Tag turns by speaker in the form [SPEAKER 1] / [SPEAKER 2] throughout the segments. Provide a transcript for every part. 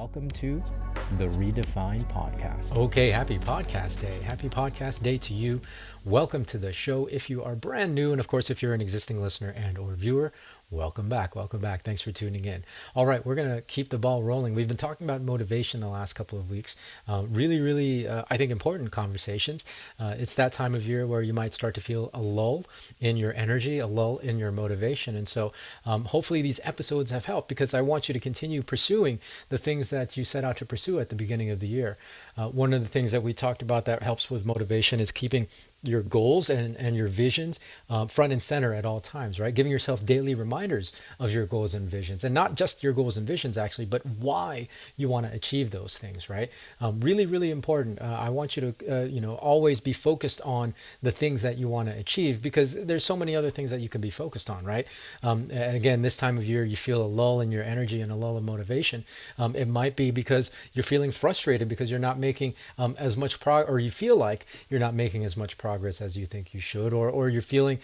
[SPEAKER 1] welcome to the Redefine Podcast.
[SPEAKER 2] Okay, happy podcast day. Happy podcast day to you. Welcome to the show. If you are brand new, and of course, if you're an existing listener and or viewer, welcome back. Welcome back. Thanks for tuning in. All right, we're going to keep the ball rolling. We've been talking about motivation the last couple of weeks. Really, I think important conversations. It's that time of year where you might start to feel a lull in your energy, a lull in your motivation. And so hopefully these episodes have helped, because I want you to continue pursuing the things that you set out to pursue at the beginning of the year. One of the things that we talked about that helps with motivation is keeping your goals and your visions front and center at all times, right? Giving yourself daily reminders of your goals and visions, and not just your goals and visions actually, but why you want to achieve those things, right? Really important. I want you to, always be focused on the things that you want to achieve, because there's so many other things that you can be focused on, right? Again, this time of year, you feel a lull in your energy and a lull in motivation. It might be because you're feeling frustrated because you're not making as much progress, or you feel like you're not making as much progress as you think you should, or you're feeling,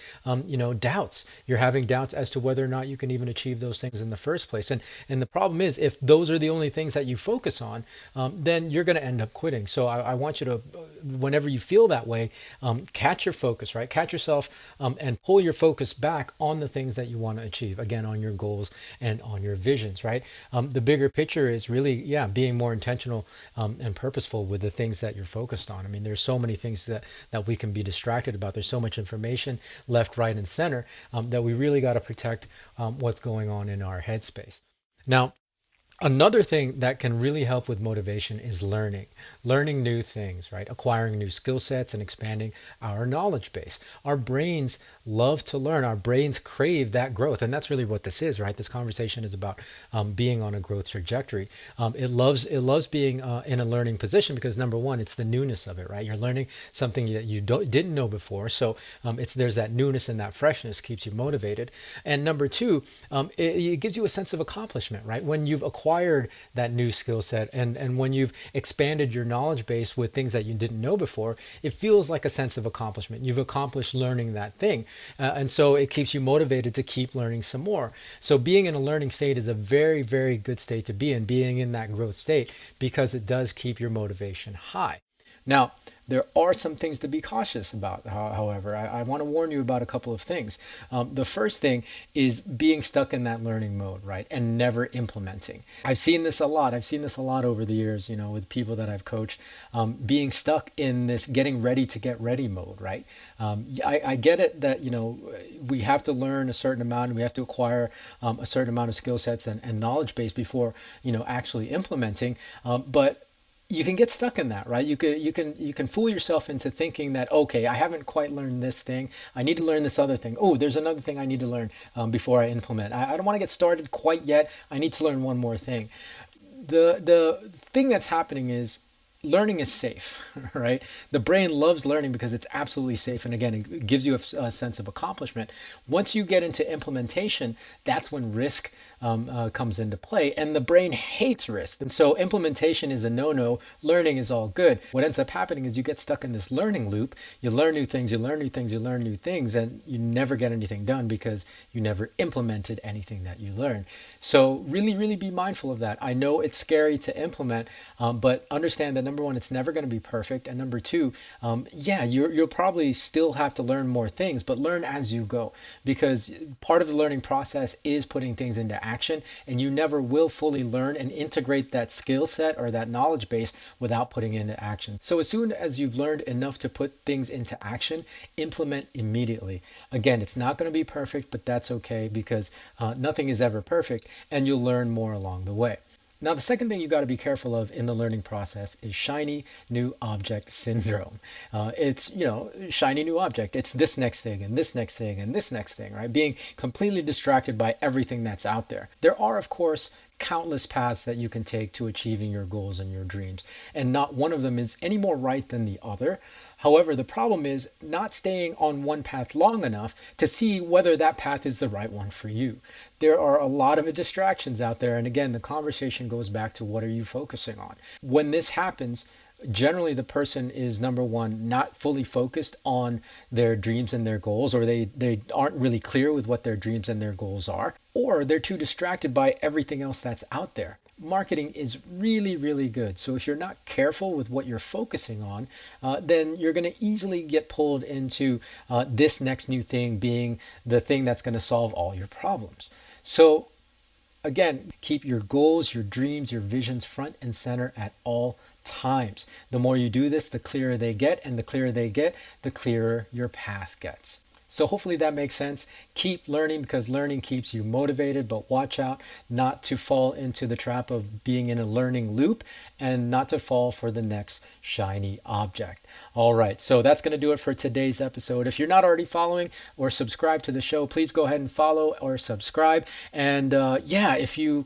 [SPEAKER 2] doubts. You're having doubts as to whether or not you can even achieve those things in the first place. And the problem is, if those are the only things that you focus on, then you're going to end up quitting. So I want you to, whenever you feel that way, catch your focus, right? Catch yourself and pull your focus back on the things that you want to achieve. Again, on your goals and on your visions, right? The bigger picture is really, being more intentional and purposeful with the things that you're focused on. I mean, there's so many things that we can be distracted about. There's so much information left, right, and center that we really got to protect what's going on in our headspace. Now, another thing that can really help with motivation is learning new things, right? Acquiring new skill sets and expanding our knowledge base. Our brains love to learn. Our brains crave that growth. And that's really what this is, right? This conversation is about being on a growth trajectory. It loves being in a learning position because, number one, it's the newness of it, right? You're learning something that you didn't know before. So there's that newness and that freshness keeps you motivated. And number two, it gives you a sense of accomplishment, right? When you've acquired that new skill set and when you've expanded your knowledge base with things that you didn't know before, it feels like a sense of accomplishment. You've accomplished learning that thing. And so it keeps you motivated to keep learning some more. So being in a learning state is a very, very good state to be in, being in that growth state, because it does keep your motivation high. Now, there are some things to be cautious about, however. I want to warn you about a couple of things. The first thing is being stuck in that learning mode, right? And never implementing. I've seen this a lot. I've seen this a lot over the years, with people that I've coached, being stuck in this getting ready to get ready mode, right? I get it that, we have to learn a certain amount and we have to acquire a certain amount of skill sets and knowledge base before, actually implementing. But you can get stuck in that, right? You can fool yourself into thinking that, okay, I haven't quite learned this thing. I need to learn this other thing. Oh, there's another thing I need to learn before I implement. I don't want to get started quite yet. I need to learn one more thing. The thing that's happening is learning is safe, right? The brain loves learning because it's absolutely safe. And again, it gives you a sense of accomplishment. Once you get into implementation, that's when risk comes into play. And the brain hates risk. And so implementation is a no-no. Learning is all good. What ends up happening is you get stuck in this learning loop. You learn new things, you learn new things, you learn new things, and you never get anything done because you never implemented anything that you learned. So really be mindful of that. I know it's scary to implement, but understand that number one, it's never going to be perfect. And number two, you'll probably still have to learn more things, but learn as you go, because part of the learning process is putting things into action, and you never will fully learn and integrate that skill set or that knowledge base without putting it into action. So as soon as you've learned enough to put things into action, implement immediately. Again, it's not going to be perfect, but that's okay, because nothing is ever perfect, and you'll learn more along the way. Now, the second thing you got to be careful of in the learning process is shiny new object syndrome. It's, shiny new object. It's this next thing and this next thing and this next thing, right? Being completely distracted by everything that's out there. There are, of course, countless paths that you can take to achieving your goals and your dreams, and not one of them is any more right than the other. However, the problem is not staying on one path long enough to see whether that path is the right one for you. There are a lot of distractions out there. And again, the conversation goes back to what are you focusing on? When this happens, generally the person is, number one, not fully focused on their dreams and their goals, or they aren't really clear with what their dreams and their goals are, or they're too distracted by everything else that's out there. marketing is really, really good. So if you're not careful with what you're focusing on, then you're going to easily get pulled into this next new thing being the thing that's going to solve all your problems. So again, keep your goals, your dreams, your visions front and center at all times. The more you do this, the clearer they get, and the clearer they get, the clearer your path gets. So hopefully that makes sense. Keep learning because learning keeps you motivated, but watch out not to fall into the trap of being in a learning loop and not to fall for the next shiny object. All right, so that's going to do it for today's episode. If you're not already following or subscribed to the show, please go ahead and follow or subscribe. And if you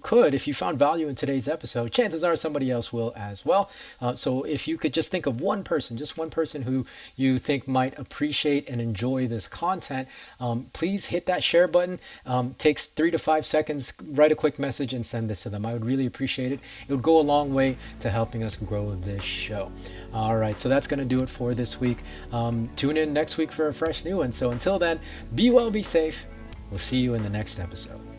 [SPEAKER 2] found value in today's episode, chances are somebody else will as well. So if you could just think of just one person who you think might appreciate and enjoy this content, please hit that share button. Takes 3 to 5 seconds. Write a quick message and send this to them. I would really appreciate it. It would go a long way to helping us grow this show. All right, so that's going to do it for this week. Tune in next week for a fresh new one. So until then, be well, be safe. We'll see you in the next episode.